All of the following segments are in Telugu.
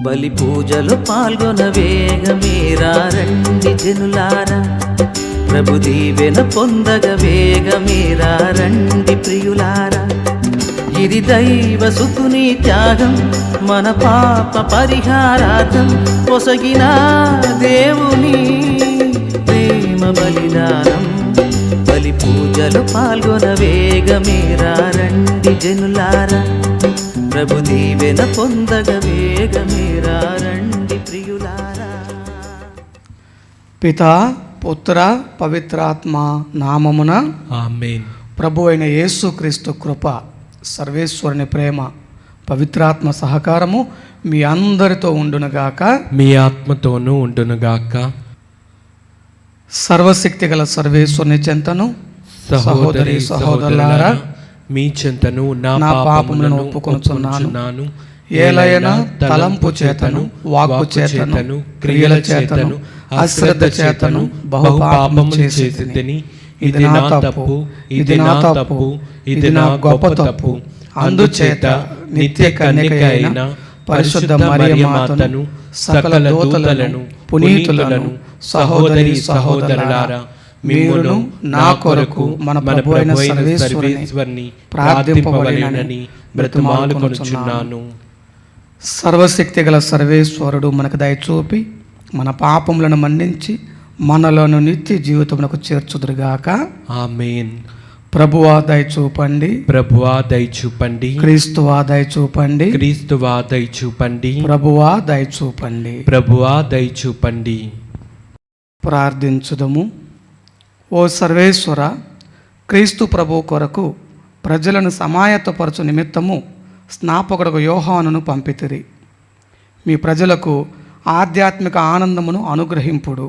బలి పూజలో పాల్గొన వేగమేరా రండి జనులారా, ప్రభు దీవెన పొందగ వేగమేరా రండి ప్రియులారా. ఇది దైవ సుతుని త్యాగం, మన పాప పరిహారార్థం పొసగిన దేవుని ప్రేమ బలిదానం. బలి పూజలు పాల్గొన వేగమేరా రండి జనులారా, ప్రభు దీవెన పొందగ వేగమేరా రండి ప్రియులారా. పితా పుత్ర పవిత్రాత్మ నామమున ఆమేన్. ప్రభు అయిన యేసుక్రీస్తు కృప, సర్వేశ్వరుని ప్రేమ, పవిత్రాత్మ సహకారము మీ అందరితో ఉండునుగాక, మీ ఆత్మతోనూ ఉండునుగాక. సర్వశక్తి గల సర్వేశ్వరుని చెంతను సహోదరి సహోదరులారా మీ చెంతను నా పాపములను ఒప్పుకొనుచున్నాను. ఏలయన తలంపు చేతను, వాక్కు చేతను, క్రియల చేతను, అశ్రద్ధ చేతను బహుపాపము చేసితిని. ఇది నా తప్పు, ఇది నా తప్పు, ఇది నా గొప్ప తప్పు. అందుచేత నిత్య కన్యక అయిన పరిశుద్ధ మరియమాతను, సకల దూతలను, పునీతులను, సహోదరి సహోదరులారా, మిమ్మును నా కొరకు మన ప్రభువైన సర్వేశ్వరుని ప్రార్థింపవలెనని బ్రతిమాలుకొనుచున్నాను. సర్వశక్తి గల సర్వేశ్వరుడు మనకు దయచూపి మన పాపములను మన్నించి మనలోను నిత్య జీవితమునకు చేర్చుదురుగాక. ఆమేన్. ప్రభువా దయచూపండి, ప్రభువా దయచూపండి, క్రీస్తువా దయచూపండి, క్రీస్తువా దయచూపండి, ప్రభువా దయచూపండి, ప్రభువా దయచూపండి. ప్రార్థించుదము. ఓ సర్వేశ్వర, క్రీస్తు ప్రభు కొరకు ప్రజలను సమాయత్తపరచు నిమిత్తము స్నాపకుడు యోహానును పంపితిరి. మీ ప్రజలకు ఆధ్యాత్మిక ఆనందమును అనుగ్రహింపుడు.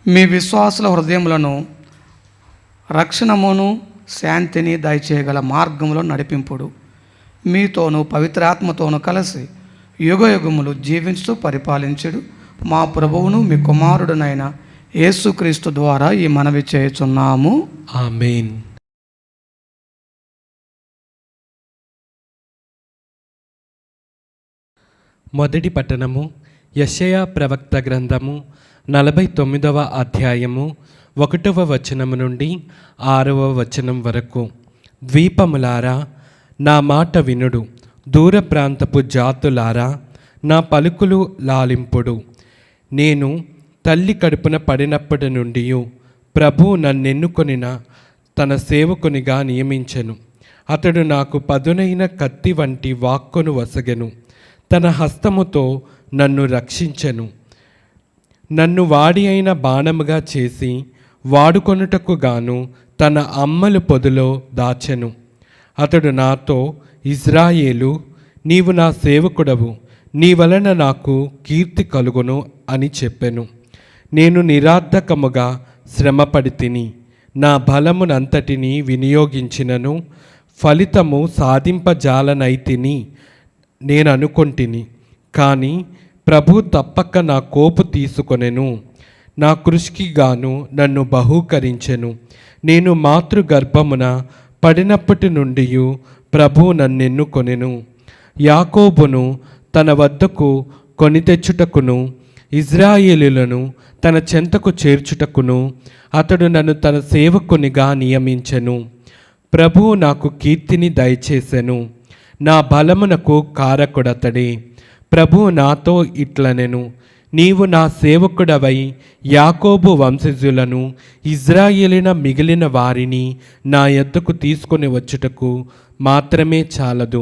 మీ విశ్వాసుల హృదయములను రక్షణమును శాంతిని దయచేయగల మార్గములో నడిపింపుడు. మీతోనూ పవిత్రాత్మతోనూ కలిసి యుగయుగములు జీవించుతూ పరిపాలించుడు మా ప్రభువును మీ కుమారుడునైన యేసుక్రీస్తు ద్వారా ఈ మనవి చేయుచున్నాము. ఆమేన్. మొదటి పట్టణము యెషయా ప్రవక్త గ్రంథము 49వ అధ్యాయము 1వ వచనము నుండి 6వ వచనం వరకు. ద్వీపములారా నా మాట వినుడు, దూర ప్రాంతపు జాతులారా నా పలుకులు లాలింపుడు. నేను తల్లి కడుపున పడినప్పటి నుండి ప్రభు నన్నెన్నుకొనిన తన సేవకునిగా నియమించెను. అతడు నాకు పదునైన కత్తి వంటి వాక్కును వసగెను. తన హస్తముతో నన్ను రక్షించెను. నన్ను వాడి అయిన బాణముగా చేసి వాడుకొనుటకు గాను తన అమ్మలు పొదులో దాచెను. అతడు నాతో, ఇజ్రాయేలు, నీవు నా సేవకుడవు, నీ వలన నాకు కీర్తి కలుగును అని చెప్పెను. నేను నిరార్థకముగా శ్రమపడి తిని నా బలమునంతటిని వినియోగించినను ఫలితము సాధింపజాలనైతిని నేను అనుకొంటిని. కానీ ప్రభు తప్పక నా కోపు తీసుకొనెను. నా కృషికి గాను నన్ను బహూకరించెను. నేను మాతృగర్భమున పడినప్పటి నుండి ప్రభు నన్నెన్నుకొనెను. యాకోబును తన వద్దకు కొని తెచ్చుటకును, ఇజ్రాయేలులను తన చెంతకు చేర్చుటకును అతడు నన్ను తన సేవకునిగా నియమించెను. ప్రభువు నాకు కీర్తిని దయచేసెను. నా బలమునకు కారకుడతడే. ప్రభువు నాతో ఇట్లనెను, నీవు నా సేవకుడవై యాకోబు వంశజులను, ఇజ్రాయేలిన మిగిలిన వారిని నా యొద్దకు తీసుకొని వచ్చుటకు మాత్రమే చాలదు.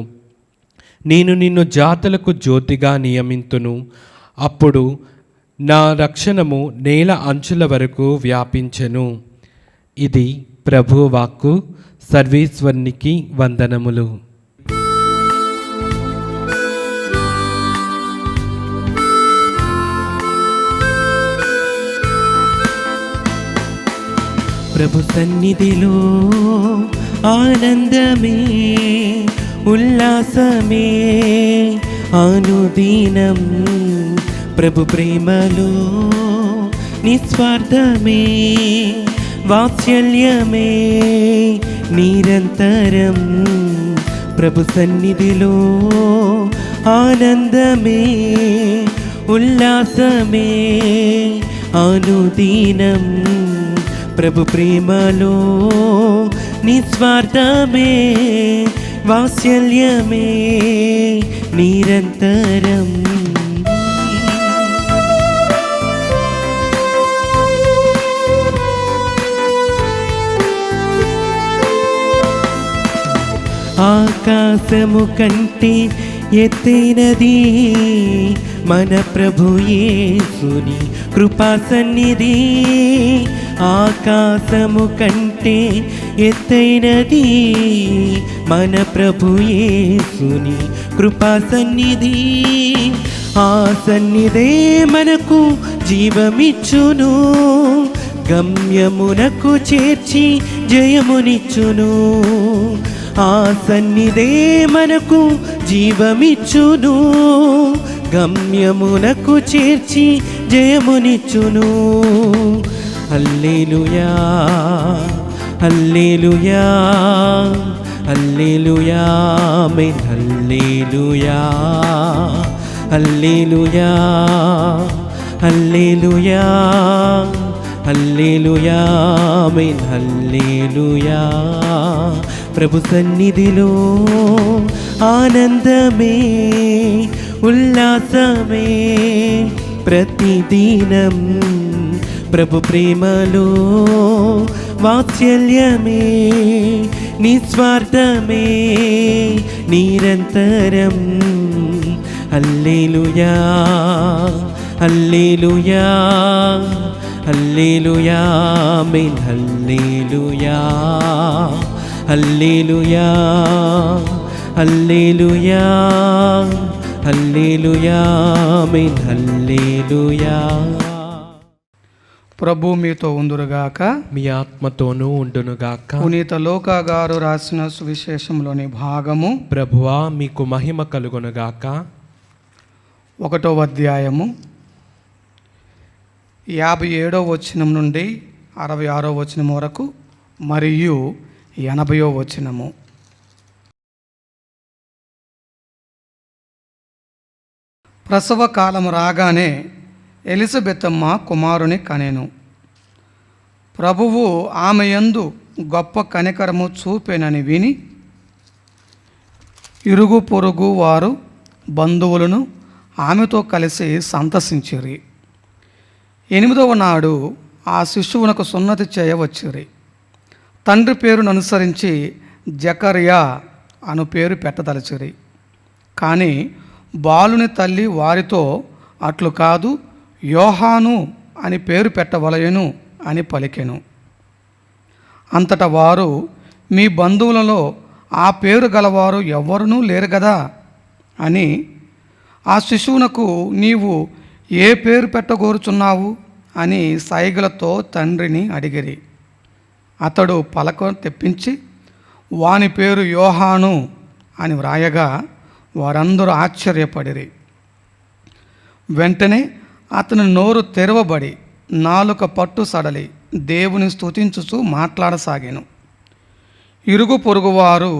నేను నిన్ను జాతులకు జ్యోతిగా నియమింతును. అప్పుడు నా రక్షణము నేల అంచుల వరకు వ్యాపించెను. ఇది ప్రభువు వాక్కు. సర్వేశ్వరునికి వందనములు. ప్రభు సన్నిధిలో ఆనందమే, ఉల్లాసమే అనుదినం. ప్రభు ప్రేమలో నిస్వార్థమే, వాత్సల్యమే నిరంతరం. ప్రభు సన్నిధిలో ఆనందమే ఉల్లాసమే అనుదినం ప్రభు ప్రేమలో నిస్వార్థమే వాత్సల్యమే నిరంతరం. ఆకాశము కంటే ఎత్తైనది మన ప్రభు యేసుని కృపా సన్నిధి. ఆకాశము కంటే ఎత్తైనది మన ప్రభు యేసుని కృపా సన్నిధి. ఆ సన్నిధే మనకు జీవమిచ్చును, గమ్యమునకు చేర్చి జయమునిచ్చును. ఆ సన్నిధే మనకు జీవమిచ్చును, గమ్యమునకు చేర్చి జయమునిచ్చును. హల్లెలూయా హల్లెలూయా హల్లెలూయా ఆమేన్. హల్లెలూయా హల్లెలూయా హల్లెలూయా హల్లెలూయా ఆమేన్. హల్లెలూయా. ప్రభు సన్నిధిలో ఆనందమే ఉల్లాసమే ప్రతిదినం. ప్రభు ప్రేమలో వాత్సల్యమే నిస్వార్థమే నిరంతరం. హల్లెలూయా హల్లెలూయా హల్లెలూయా ఆమేన్. హల్లెలూయా హల్లెలూయా హల్లెలూయా హల్లెలూయా ఆమేన్. హల్లెలూయా. ప్రభు మీతో ఉందురుగాక, మీ ఆత్మతోనూ ఉండునుగాక. పునీత లూకా గారు రాసిన సువిశేషంలోని భాగము ప్రభువా మీకు మహిమ కలుగునుగాక. 1వ అధ్యాయము 57వ వచనం నుండి 66వ వచనం వరకు మరియు 80వ వచనము. ప్రసవ కాలం రాగానే ఎలిజబెతమ్మ కుమారుని కనెను. ప్రభువు ఆమె యందు గొప్ప కనికరము చూపెనని విని ఇరుగు పొరుగు వారు బంధువులను ఆమెతో కలిసి సంతసించిరి. 8వ నాడు ఆ శిశువునకు సున్నతి చేయవచ్చిరి. తండ్రి పేరును అనుసరించి జకర్యా అను పేరు పెట్టదలచిరి. కానీ బాలుని తల్లి వారితో అట్లు కాదు, యోహాను అని పేరు పెట్టవలయను అని పలికెను. అంతటా వారు, మీ బంధువులలో ఆ పేరు గలవారు ఎవ్వరునూ లేరు గదా అని ఆ శిశువునకు నీవు ఏ పేరు పెట్టగోరుచున్నావు అని సైగలతో తండ్రిని అడిగిరి. అతడు పలక తెప్పించి వాని పేరు యోహాను అని వ్రాయగా వారందరూ ఆశ్చర్యపడిరి. వెంటనే అతని నోరు తెరవబడి నాలుక పట్టు సడలి దేవుని స్తుతించుచూ మాట్లాడసాగాను. ఇరుగు పొరుగువారు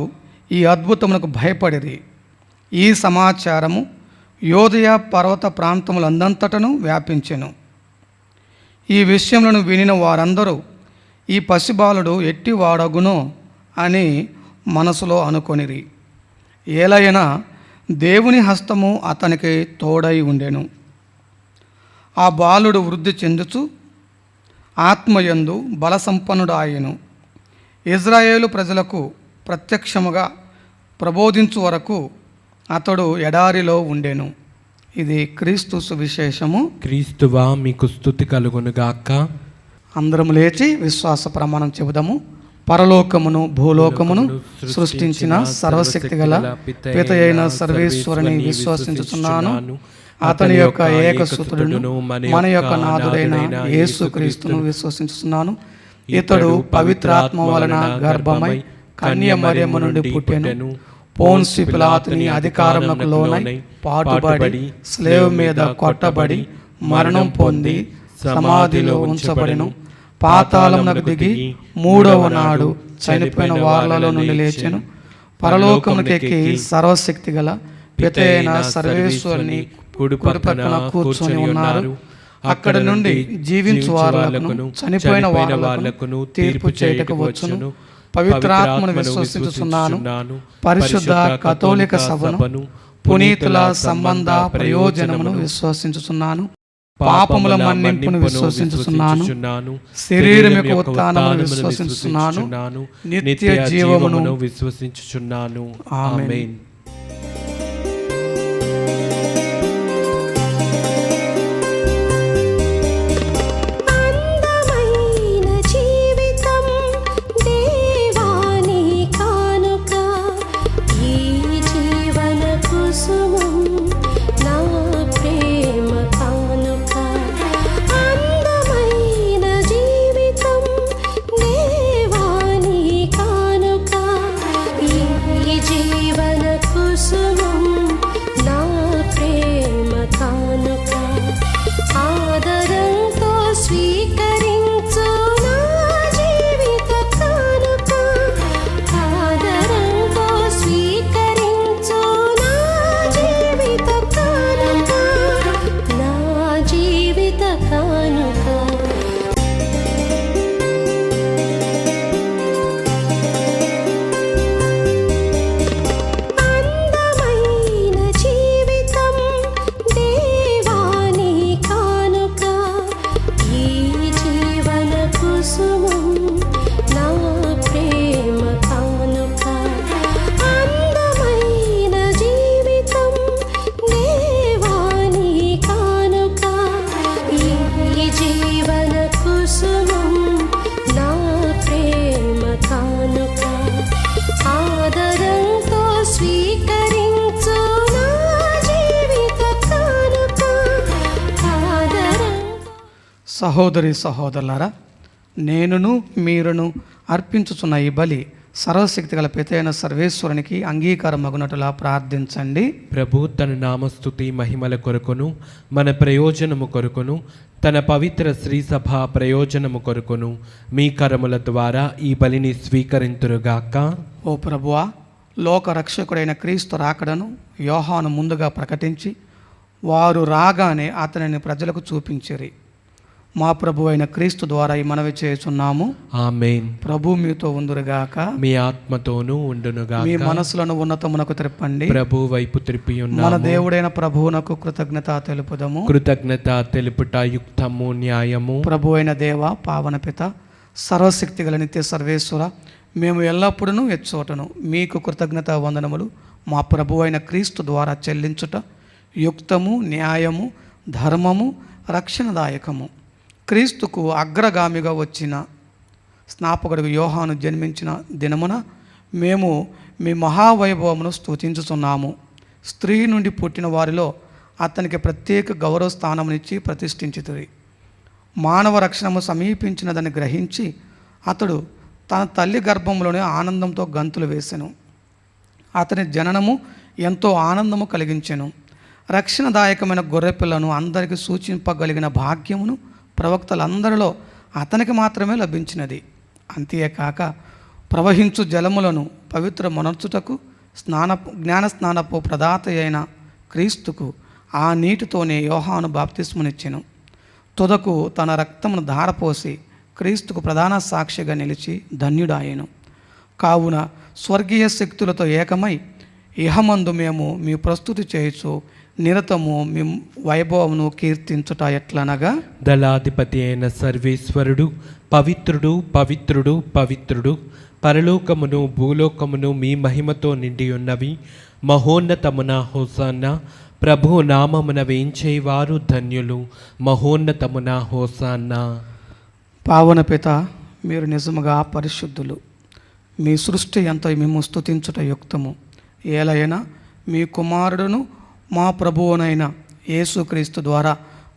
ఈ అద్భుతమునకు భయపడిరి. ఈ సమాచారము యోదయ పర్వత ప్రాంతములందంతటను వ్యాపించెను. ఈ విషయములను వినిన వారందరూ ఈ పసిబాలుడు ఎట్టివాడగునో అని మనసులో అనుకొనిరి. ఏలైనా దేవుని హస్తము అతనికి తోడై ఉండెను. ఆ బాలుడు వృద్ధి చెందుచు ఆత్మయందు బలసంపన్నుడు ఆయెను. ఇజ్రాయేలు ప్రజలకు ప్రత్యక్షముగా ప్రబోధించు వరకు అతడు ఎడారిలో ఉండెను. ఇది క్రీస్తు సువిశేషము. క్రీస్తువా మీకు స్తుతి కలుగునుగాక. అందరం లేచి విశ్వాస ప్రమాణం చెబుదాము. పరలోకమును భూలోకమును సృష్టించిన సర్వశక్తి గల పిత అయిన సర్వేశ్వరుని విశ్వసించుచున్నాను. అతని యొక్క ఏకసుతుడును మన యొక్క నాథుడైన యేసుక్రీస్తును విశ్వసించుచున్నాను. ఇతడు పవిత్రాత్మ వలన గర్భమై కన్య మరియమ్మ నుండి పుట్టెను. పోన్సి పిలాతుని అధికారమునకు లోనై పాటుబడి స్లేవ్ మీద కొట్టబడి మరణం పొంది సమాధిలో ఉంచబడెను. పాతాళమునకు దిగి 3వ నాడు చనిపోయిన వారిలో నుండి లేచెను. పరలోకమునకెక్కి సర్వశక్తి గల పితైన సర్వేశ్వరుని కుడి పక్కన కూర్చొని ఉన్నారు. అక్కడ నుండి జీవించు వారులకును చనిపోయిన వారులకును తీర్పు చేయుటకు వచ్చును. పవిత్రాత్మను విశ్వసించుచున్నాను. పరిశుద్ధ కథోలిక సభను, పునీతుల సంబంధ ప్రయోజనమును విశ్వసించుచున్నాను. పాపముల మన్నింపును విశ్వసించుచున్నాను. శరీరం యొక్క ఉత్థానమును విశ్వసించుచున్నాను. నిత్య జీవమును విశ్వసించుచున్నాను. ఆమేన్. సహోదరి సహోదరులారా, నేనును మీరును అర్పించుచున్న ఈ బలి సర్వశక్తి గల పితైన సర్వేశ్వరునికి అంగీకారమగునట్టులా ప్రార్థించండి. ప్రభు తన నామస్తుతి మహిమల కొరకును మన ప్రయోజనము కొరకును తన పవిత్ర శ్రీసభ ప్రయోజనము కొరకును మీ కరముల ద్వారా ఈ బలిని స్వీకరింతురుగాక. ఓ ప్రభువా, లోక రక్షకుడైన క్రీస్తు రాకడను యోహాను ముందుగా ప్రకటించి వారు రాగానే అతనిని ప్రజలకు చూపించిరి. మా ప్రభు అయిన క్రీస్తు ద్వారా ఈ మనవి చేయుచున్నాము. ఆమేన్. ప్రభు మీతో ఉందురుగాక, మీ ఆత్మతోనూ ఉండునుగాక. మీ మనసులను ఉన్నతమునకు త్రిప్పండి. ప్రభు వైపు త్రిప్పి ఉన్నాము. మన దేవుడైన ప్రభువునకు కృతజ్ఞత తెలుపుదము. కృతజ్ఞత తెలుపుట యుక్తము న్యాయము. ప్రభు అయిన దేవ, పావన పిత, సర్వశక్తి గల నిత్య సర్వేశ్వర, మేము ఎల్లప్పుడూ ఎచ్చోటను మీకు కృతజ్ఞత వందనములు మా ప్రభు అయిన క్రీస్తు ద్వారా చెల్లించుట యుక్తము, న్యాయము, ధర్మము, రక్షణదాయకము. క్రీస్తుకు అగ్రగామిగా వచ్చిన స్నాపకుడు యోహాను జన్మించిన దినమున మేము మీ మహావైభవమును స్తుతించుచున్నాము. స్త్రీ నుండి పుట్టిన వారిలో అతనికి ప్రత్యేక గౌరవ స్థానమునిచ్చి ప్రతిష్ఠించితిరి. మానవ రక్షణము సమీపించినదని గ్రహించి అతడు తన తల్లి గర్భంలోనే ఆనందంతో గంతులు వేసెను. అతని జననము ఎంతో ఆనందము కలిగించెను. రక్షణదాయకమైన గొర్రెపిల్లను అందరికీ సూచింపగలిగిన భాగ్యమును ప్రవక్తలందరిలో అతనికి మాత్రమే లభించినది. అంతేకాక ప్రవహించు జలములను పవిత్ర మొనర్చుటకు జ్ఞానస్నానపు ప్రదాత అయిన క్రీస్తుకు ఆ నీటితోనే యోహాను బాప్తిస్మనిచ్చెను. తుదకు తన రక్తమును ధారపోసి క్రీస్తుకు ప్రధాన సాక్షిగా నిలిచి ధన్యుడాయెను. కావున స్వర్గీయ శక్తులతో ఏకమై ఇహమందు మేము మీ ప్రస్తుతి చేయుచు నిరతము మీ వైభవమును కీర్తించుట ఎట్లనగా, దళాధిపతి అయిన సర్వేశ్వరుడు పవిత్రుడు పవిత్రుడు పవిత్రుడు, పరలోకమును భూలోకమును మీ మహిమతో నిండి ఉన్నవి. మహోన్నతమున హోసాన్న, ప్రభు నామమున వేంచేవారు ధన్యులు. మహోన్నతమున హోసాన్న. పావన పిత, మీరు నిజముగా పరిశుద్ధులు. మీ సృష్టి ఎంతో మేము స్తుతించుట యుక్తము. ఏలైనా మీ కుమారుడును మా ప్రభువునైన యేసుక్రీస్తు ద్వారా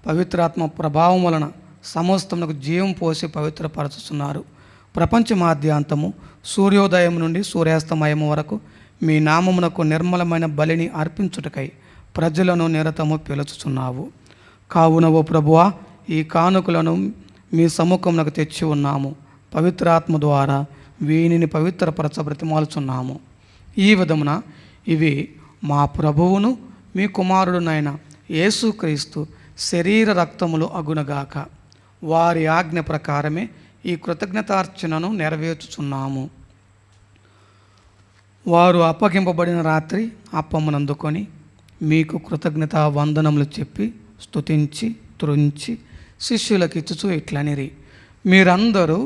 పవిత్రాత్మ ప్రభావం వలన సమస్తమునకు జీవం పోసి పవిత్రపరచుతున్నారు. ప్రపంచమాద్యాంతము సూర్యోదయం నుండి సూర్యాస్తమయం వరకు మీ నామమునకు నిర్మలమైన బలిని అర్పించుటకై ప్రజలను నిరతము పిలుచుచున్నావు. కావున ఓ ప్రభువా, ఈ కానుకలను మీ సముఖమునకు తెచ్చి ఉన్నాము. పవిత్రాత్మ ద్వారా వీనిని పవిత్రపరచ బ్రతిమాలుచున్నాము. ఈ విధమున ఇవి మా ప్రభువును మీ కుమారుడునైన యేసుక్రీస్తు శరీర రక్తములు అగునగాక. వారి ఆజ్ఞ ప్రకారమే ఈ కృతజ్ఞతార్చనను నెరవేర్చుచున్నాము. వారు అప్పగింపబడిన రాత్రి అప్పమునందుకొని మీకు కృతజ్ఞతా వందనములు చెప్పి స్తుతించి త్రుంచి శిష్యులకు ఇచ్చుచూ ఇట్లనిరి, మీరందరూ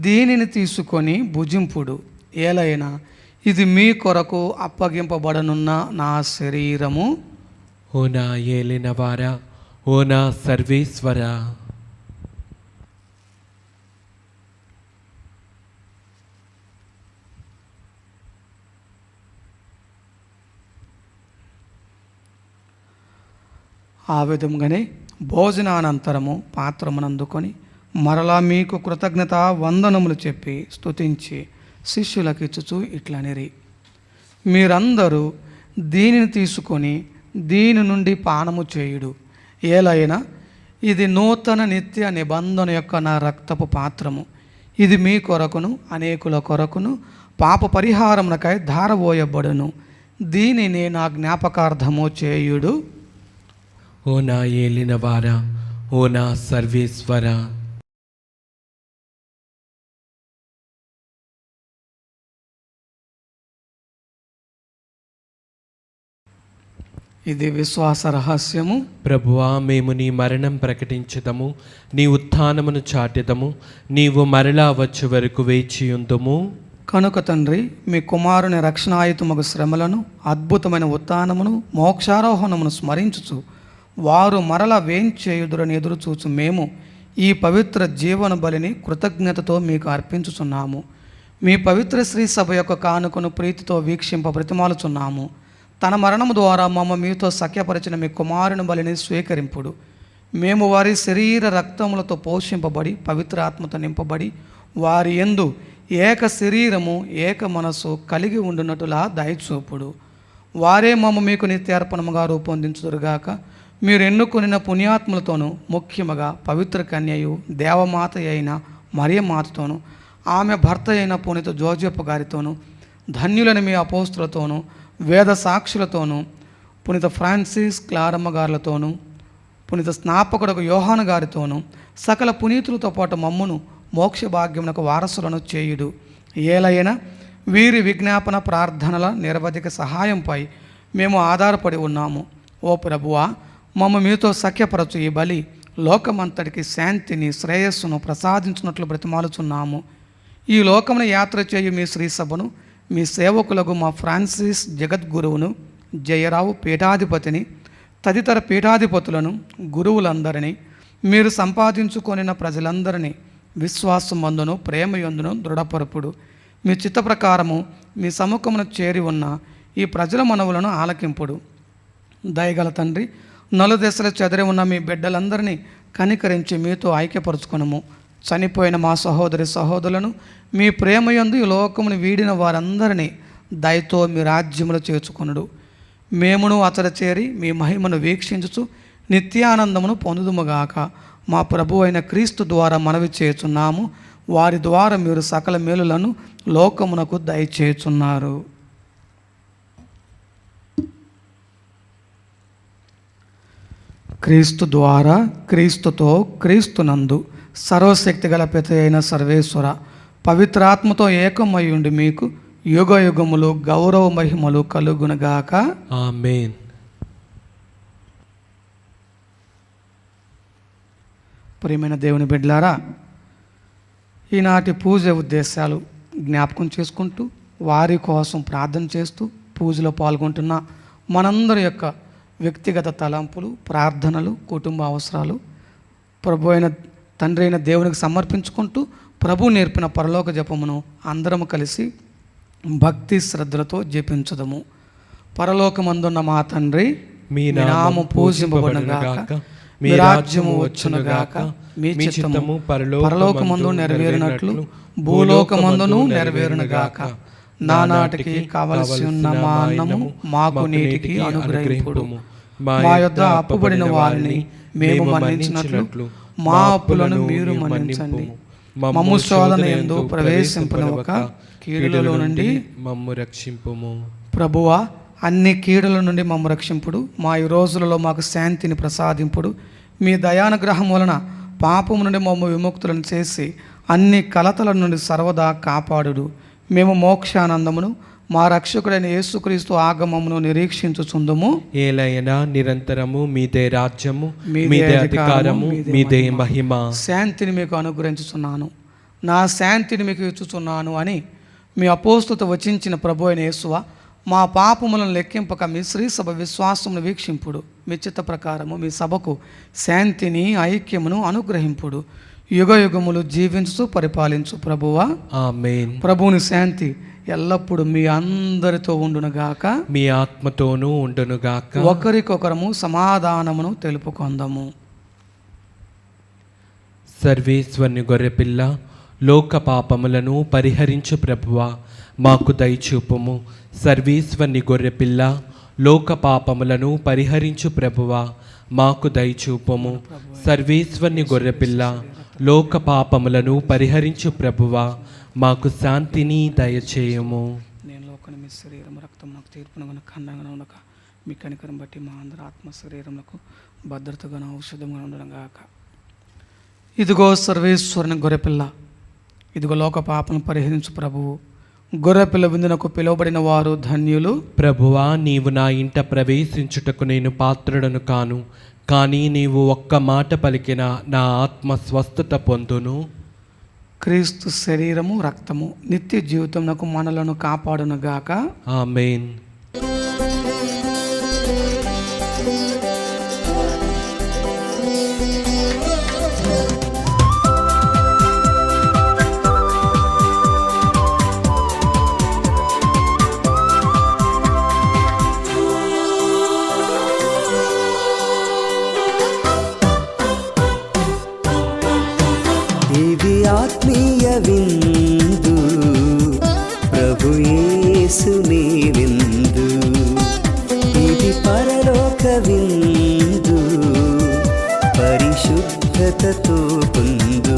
దీనిని తీసుకొని భుజింపుడు, ఏలైనా ఇది మీ కొరకు అప్పగింపబడనున్న నా శరీరము. ఓ నా ఏలినవారా, ఓ నా సర్వేశ్వరా, ఆ విధంగానే భోజనానంతరము పాత్రమునందుకొని మరలా మీకు కృతజ్ఞత వందనములు చెప్పి స్తుతించి శిష్యులకు ఇచ్చుచూ ఇట్లనిరి, మీరందరూ దీనిని తీసుకొని దీని నుండి పానము చేయుడు, ఏలైనా ఇది నూతన నిత్య నిబంధన యొక్క నా రక్తపు పాత్రము. ఇది మీ కొరకును అనేకుల కొరకును పాప పరిహారమునకై ధారపోయబడును. దీనిని నా జ్ఞాపకార్థము చేయుడు. ఓ నా ఏలినవారా, ఓ నా సర్వేశ్వరా. ఇది విశ్వాస రహస్యము. ప్రభువా, మేము నీ మరణం ప్రకటించుదము, నీ ఉత్థానమును చాటెదము, నీవు మరలా వచ్చే వరకు వేచియుందుము. కనుక తండ్రి, మీ కుమారుని రక్షణాయుతమగు శ్రమలను, అద్భుతమైన ఉత్థానమును, మోక్షారోహణమును స్మరించుచు వారు మరల వేంచేయుదురని ఎదురుచూచు మేము ఈ పవిత్ర జీవన బలిని కృతజ్ఞతతో మీకు అర్పించుచున్నాము. మీ పవిత్ర శ్రీ సభ యొక్క కానుకను ప్రీతితో వీక్షింప బ్రతిమాలుచున్నాము. తన మరణము ద్వారా మమ్మ మీతో సఖ్యపరిచిన మీ కుమారుని బలిని స్వీకరింపుడు. మేము వారి శరీర రక్తములతో పోషింపబడి పవిత్ర ఆత్మతో నింపబడి వారి యందు ఏక శరీరము ఏక మనసు కలిగి ఉండునట్టులా దయచూపుడు. వారే మమ్మ మీకు నిత్యార్పణముగా రూపొందించుదురుగాక. మీరు ఎన్నుకొనిన పుణ్యాత్ములతోనూ, ముఖ్యముగా పవిత్ర కన్యయు దేవమాత అయిన మరియమాతతోనూ, ఆమె భర్త అయిన పునీత జోజెఫ్ గారితోనూ, ధన్యులని మీ అపోస్తులతోనూ, వేద సాక్షులతోనూ, పునీత ఫ్రాన్సిస్ క్లారమ్మ గారులతోనూ, పునీత స్నాపకుడు యోహాను గారితోనూ, సకల పునీతులతో పాటు మమ్మును మోక్ష భాగ్యమునకు వారసులను చేయుడు. ఏలైనా వీరి విజ్ఞాపన ప్రార్థనల నిరవధిక సహాయంపై మేము ఆధారపడి ఉన్నాము. ఓ ప్రభువా, మమ్మ మీతో సఖ్యపరచు ఈ బలి లోకమంతటికి శాంతిని శ్రేయస్సును ప్రసాదించినట్లు బ్రతిమాలుచున్నాము. ఈ లోకమును యాత్ర చేయు మీ శ్రీ సభను, మీ సేవకులకు మా ఫ్రాన్సిస్ జగద్గురువును, జయరావు పీఠాధిపతిని, తదితర పీఠాధిపతులను, గురువులందరినీ, మీరు సంపాదించుకొనిన ప్రజలందరినీ విశ్వాసమందును ప్రేమయందును దృఢపరుపుడు. మీ చిత్త ప్రకారము మీ సముఖమును చేరి ఉన్న ఈ ప్రజల మనవులను ఆలకింపుడు. దయగల తండ్రి, నలుదెసలు చెదరి ఉన్న మీ బిడ్డలందరినీ కనికరించి మీతో ఐక్యపరుచుకొనుము. చనిపోయిన మా సహోదరి సహోదరులను మీ ప్రేమయందు ఈ లోకమును వీడిన వారందరినీ దయతో మీ రాజ్యములో చేర్చుకొనుడు. మేమును అతడ చేరి మీ మహిమను వీక్షించుచు నిత్యానందమును పొందుదుముగాక. మా ప్రభు అయిన క్రీస్తు ద్వారా మనవి చేయుచున్నాము. వారి ద్వారా మీరు సకల మేలులను లోకమునకు దయచేయుచున్నారు. క్రీస్తు ద్వారా, క్రీస్తుతో, క్రీస్తునందు సర్వశక్తి గల పిత అయిన సర్వేశ్వర, పవిత్రాత్మతో ఏకమయ్యుండి మీకు యుగ యుగములు గౌరవ మహిమలు కలుగునుగాక. ఆమేన్. ప్రియమైన దేవుని బిడ్డలారా, ఈనాటి పూజ ఉద్దేశాలు జ్ఞాపకం చేసుకుంటూ వారి కోసం ప్రార్థన చేస్తూ పూజలో పాల్గొంటున్న మనందరి యొక్క వ్యక్తిగత తలంపులు, ప్రార్థనలు, కుటుంబ అవసరాలు ప్రభు అయిన తండ్రి అయిన దేవునికి సమర్పించుకుంటూ ప్రభు నేర్పిన పరలోక జపమును అందరము కలిసి భక్తి శ్రద్ధలతో జపించదము. పరలోకమందున్న మా తండ్రి, మీ నామము పూజింపబడునుగాక, మీ రాజ్యము వచ్చునుగాక, మీ చిత్తము పరలోకమందు నెరవేరినట్లు భూలోకమందును నెరవేరునుగాక. నానాటికి కావలసి ఉన్న మా అన్నము మాకు నేటికి అనుగ్రహింపుడు. మా యొద్ద అప్పుబడిన వారిని మేము మన్నించినట్లు మా అప్పులను మీరు మన్నించండి. మమ్ము శోధన యందు ప్రవేశింపనివ్వక కీడులలో నుండి మమ్ము రక్షింపుము. ప్రభువా, అన్ని కీడుల నుండి మమ్మ రక్షింపుడు. మా ఈ రోజులలో మాకు శాంతిని ప్రసాదింపుడు. మీ దయానుగ్రహం వలన పాపము నుండి మమ్మ విముక్తులను చేసి అన్ని కలతల నుండి సర్వదా కాపాడుడు. మేము మోక్షానందమును మా రక్షకుడైన యేసుక్రీస్తు ఆగమమును నిరీక్షించుచుందుము. ఏలైనా నిరంతరము మీదే రాజ్యము, మీదే అధికారము, మీదే మహిమ. శాంతిని మీకు అనుగ్రహించుచున్నాను, నా శాంతిని మీకు ఇచ్చుచున్నాను అని మీ అపోస్తులతో వచించిన ప్రభు అయిన యేసువ, మా పాపములను లెక్కింపక మీ శ్రీ సభ విశ్వాసమును వీక్షింపుడు. మీ చిత్త ప్రకారము మీ సభకు శాంతిని ఐక్యమును అనుగ్రహింపుడు. యుగ యుగములు జీవించు పరిపాలించు ప్రభువా. ఆమేన్. ప్రభువుని శాంతి ఎల్లప్పుడు మీ అందరితో ఉండునుగాక, మీ ఆత్మతోనూ ఉండునుగాక. ఒకరికొకరము సమాధానమును తెలుపుకొందము. సర్వేశ్వరుని గొర్రెపిల్ల, లోక పాపములను పరిహరించు ప్రభువా, మాకు దయచూపుము. సర్వేశ్వరుని గొర్రెపిల్ల, లోక పాపములను పరిహరించు ప్రభువా, మాకు దయచూపుము. సర్వేశ్వరుని గొర్రెపిల్ల, లోక పాపములను పరిహరించు ప్రభువా, మాకు శాంతిని దయచేయము. నేను లోకని మీ శరీరం రక్తం నాకు తీర్పునగా ఖండంగా ఉండక మీ కనికరం బట్టి మా అందరి ఆత్మ శరీరములకు భద్రతగా ఔషధంగా ఉండడం గాక. ఇదిగో సర్వేశ్వరుని గొర్రెపిల్ల, ఇదిగో లోక పాపను పరిహరించు ప్రభువు. గొర్రెపిల్ల విందునకు పిలువబడిన వారు ధన్యులు. ప్రభువా, నీవు నా ఇంట ప్రవేశించుటకు నేను పాత్రుడను కాను, కానీ నీవు ఒక్క మాట పలికిన నా ఆత్మ స్వస్థత పొందును. క్రీస్తు శరీరము రక్తము నిత్య జీవితమునకు మనలను కాపాడునుగాక. ఆమేన్. ఇది ఆత్మీయ విందు, ప్రభు యేసుని విందు. ఇది పరలోక విందు, పరిశుద్ధతతో పొందు.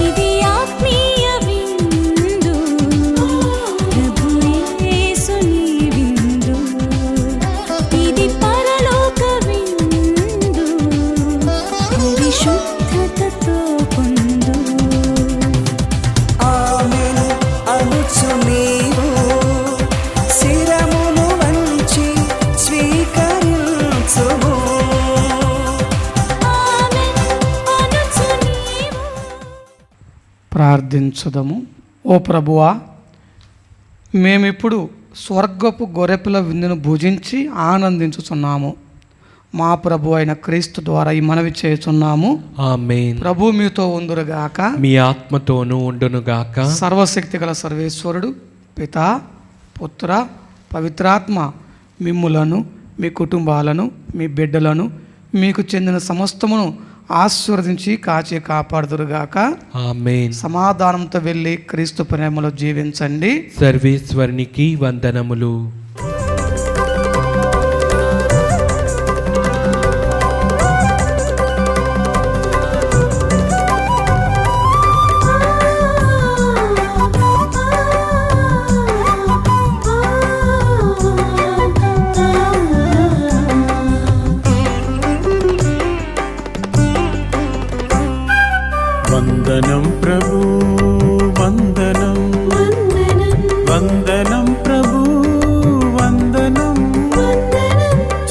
ఇది ఆత్మీయ విందు, ప్రభు యేసుని విందు. ఇది పరలోక విందు, పరిశుద్ధతతో పొందు. ఆమేన్ అనుచు నీవు శిరమును వంచి స్వీకరించుము. ఆమేన్ అనుచు నీవు. ప్రార్థించుదము. ఓ ప్రభువా, మేమిప్పుడు స్వర్గపు గొర్రెపిల్ల విందును భుజించి ఆనందించుచున్నాము. మా ప్రభు అయిన క్రీస్తు ద్వారా ఈ మనవి చేయుచున్నాము. ఆమేన్. ప్రభు మీతో ఉందురుగాక, మీ ఆత్మతోనూ ఉండునుగాక. సర్వశక్తి గల సర్వేశ్వరుడు పితా పుత్ర పవిత్రాత్మ మిమ్ములను, మీ కుటుంబాలను, మీ బిడ్డలను, మీకు చెందిన సమస్తమును ఆశీర్వదించి కాచి కాపాడుదురుగాక. ఆమేన్. సమాధానంతో వెళ్ళి క్రీస్తు ప్రేమలో జీవించండి. సర్వేశ్వరునికి వందనములు. వందనం ప్రభు, వందనం వందనం ప్రభు, వందనం.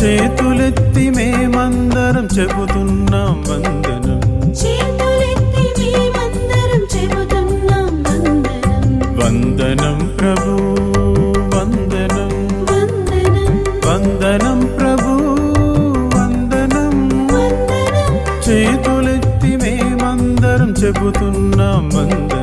చేతులెత్తి మేమందరం చెబుతున్నాం వందనం. చేతులెత్తి మేమందరం చెబుతున్నాం వందనం. వందనం ప్రభు, వందనం వందనం వందనం ప్రభు, వందనం. వందనం. చేతులెత్తి మేమందరం చెబుతున్నాం వందనం.